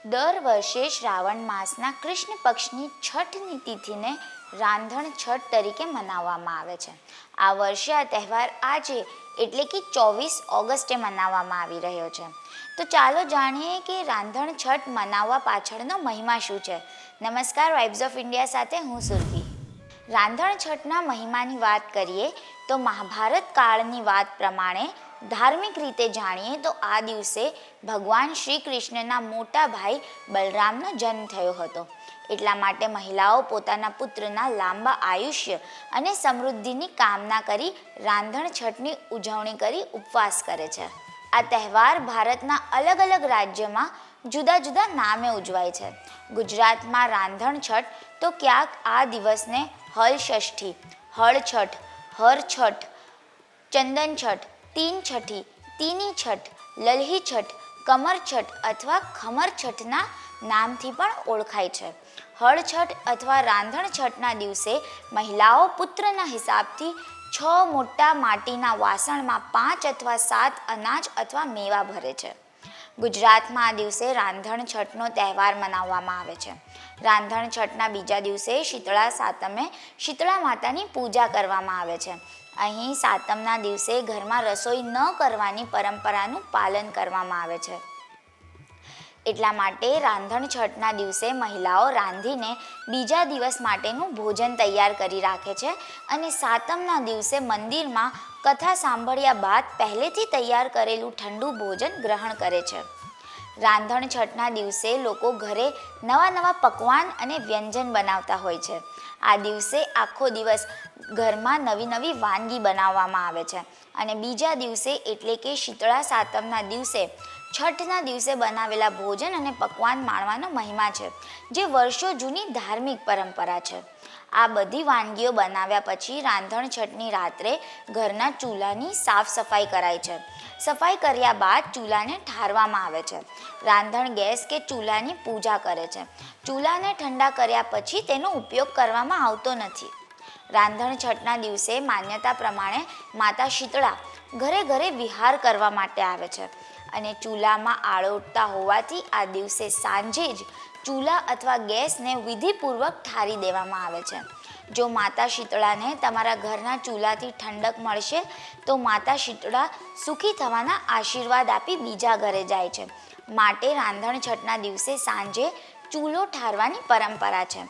દર વર્ષે શ્રાવણ માસના કૃષ્ણ પક્ષની છઠની તિથિને રાંધણ છઠ તરીકે મનાવવામાં આવે છે. આ વર્ષે આ તહેવાર આજે એટલે કે 24 ઓગસ્ટે મનાવવામાં આવી રહ્યો છે. તો ચાલો જાણીએ કે રાંધણ છઠ મનાવવા પાછળનો મહિમા શું છે. નમસ્કાર, વાઇબ્સ ઓફ ઇન્ડિયા સાથે હું સુરભી. રાંધણ છઠના મહિમાની વાત કરીએ તો મહાભારત કાળની વાત પ્રમાણે ધાર્મિક રીતે જાણીએ તો આ દિવસે ભગવાન શ્રી કૃષ્ણના મોટા ભાઈ બલરામનો જન્મ થયો હતો. એટલા માટે મહિલાઓ પોતાના પુત્રના લાંબા આયુષ્ય અને સમૃદ્ધિની કામના કરી રાંધણ છઠની ઉજવણી કરી ઉપવાસ કરે છે. આ તહેવાર ભારતના અલગ અલગ રાજ્યમાં જુદા જુદા નામે ઉજવાય છે. ગુજરાતમાં રાંધણ છઠ તો ક્યાંક આ દિવસને હલ ષષ્ઠી, હળ છઠ, હર છઠ, ચંદન છઠ, તીન છઠી, તીની છઠ, લલહી છઠ, કમર છઠ અથવા ખમર છઠના નામથી પણ ઓળખાય છે. હળ છઠ અથવા રાંધણ છઠના દિવસે મહિલાઓ પુત્રના હિસાબથી 6 મોટા માટીના વાસણમાં 5 અથવા 7 અનાજ અથવા મેવા ભરે છે. ગુજરાતમાં આ દિવસે રાંધણ છઠનો તહેવાર મનાવવામાં આવે છે. રાંધણ છઠના બીજા દિવસે શીતળા સાતમે શીતળા માતાની પૂજા કરવામાં આવે છે. અહીં સાતમના દિવસે ઘરમાં રસોઈ ન કરવાની પરંપરાનું પાલન કરવામાં આવે છે. એટલા માટે રાંધણ છઠના દિવસે મહિલાઓ રાંધીને બીજા દિવસ માટેનું ભોજન તૈયાર કરી રાખે છે અને સાતમના દિવસે મંદિરમાં કથા સાંભળ્યા બાદ પહેલેથી તૈયાર કરેલું ઠંડુ ભોજન ગ્રહણ કરે છે. રાંધણ છઠના દિવસે લોકો ઘરે નવા નવા પકવાન અને વ્યંજન બનાવતા હોય છે. આ દિવસે આખો દિવસ ઘરમાં નવી નવી વાનગી બનાવવામાં આવે છે અને બીજા દિવસે એટલે કે શીતળા સાતમના દિવસે છઠના દિવસે બનાવેલા ભોજન અને પકવાન માણવાનો મહિમા છે, જે વર્ષો જૂની ધાર્મિક પરંપરા છે. આ બધી વાનગીઓ બનાવ્યા પછી રાંધણ છઠની રાત્રે ઘરના ચૂલાની સાફ સફાઈ કરાય છે. સફાઈ કર્યા બાદ ચૂલાને ઠારવામાં આવે છે. રાંધણ ગેસ કે ચૂલાની પૂજા કરે છે. ચૂલાને ઠંડા કર્યા પછી તેનો ઉપયોગ કરવામાં આવતો નથી. રાંધણ છઠના દિવસે માન્યતા પ્રમાણે માતા શીતળા ઘરે ઘરે વિહાર કરવા માટે આવે છે અને ચૂલામાં આળોટતા હોવાથી આ દિવસે સાંજે જ ચૂલા અથવા ગેસને વિધિપૂર્વક ઠારી દેવામાં આવે છે. જો માતા શીતળાને તમારા ઘરના ચૂલાથી ઠંડક મળશે તો માતા શીતળા સુખી થવાના આશીર્વાદ આપી બીજા ઘરે જાય છે. માટે રાંધણ છઠના દિવસે સાંજે ચૂલો ઠારવાની પરંપરા છે.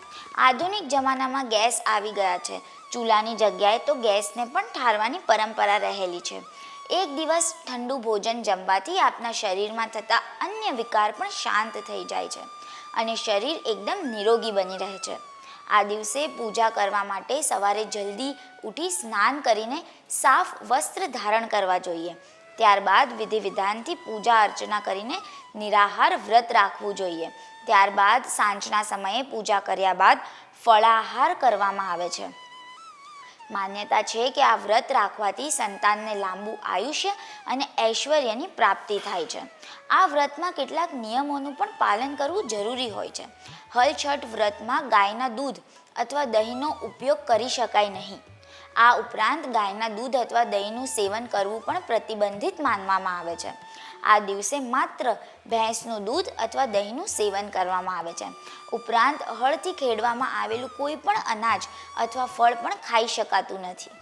આધુનિક જમાનામાં ગેસ આવી ગયા છે. ચૂલાની જગ્યાએ તો ગેસને પણ ઠારવાની પરંપરા રહેલી છે. એક દિવસ ઠંડુ ભોજન જમવાથી આપના શરીરમાં થતા અન્ય વિકાર પણ શાંત થઈ જાય છે અને શરીર એકદમ નિરોગી બની રહે છે. આ દિવસે પૂજા કરવા માટે સવારે જલ્દી ઉઠી સ્નાન કરીને સાફ વસ્ત્ર ધારણ કરવા જોઈએ. ત્યારબાદ વિધિ વિધાનથી પૂજા અર્ચના કરીને નિરાહાર વ્રત રાખવું જોઈએ. ત્યારબાદ સાંજના સમયે પૂજા કર્યા બાદ ફળાહાર કરવામાં આવે છે. માન્યતા છે કે આ વ્રત રાખવાથી સંતાનને લાંબુ આયુષ્ય અને ઐશ્વર્યની પ્રાપ્તિ થાય છે. આ વ્રતમાં કેટલાક નિયમોનું પણ પાલન કરવું જરૂરી હોય છે. હલ છઠ વ્રતમાં ગાયના દૂધ અથવા દહીંનો ઉપયોગ કરી શકાય નહીં. આ ઉપરાંત ગાયના દૂધ અથવા દહીંનું સેવન કરવું પણ પ્રતિબંધિત માનવામાં આવે છે. આ દિવસે માત્ર ભેંસનું દૂધ અથવા દહીંનું સેવન કરવામાં આવે છે. ઉપરાંત હળથી ખેડવામાં આવેલું કોઈ પણ અનાજ અથવા ફળ પણ ખાઈ શકાતું નથી.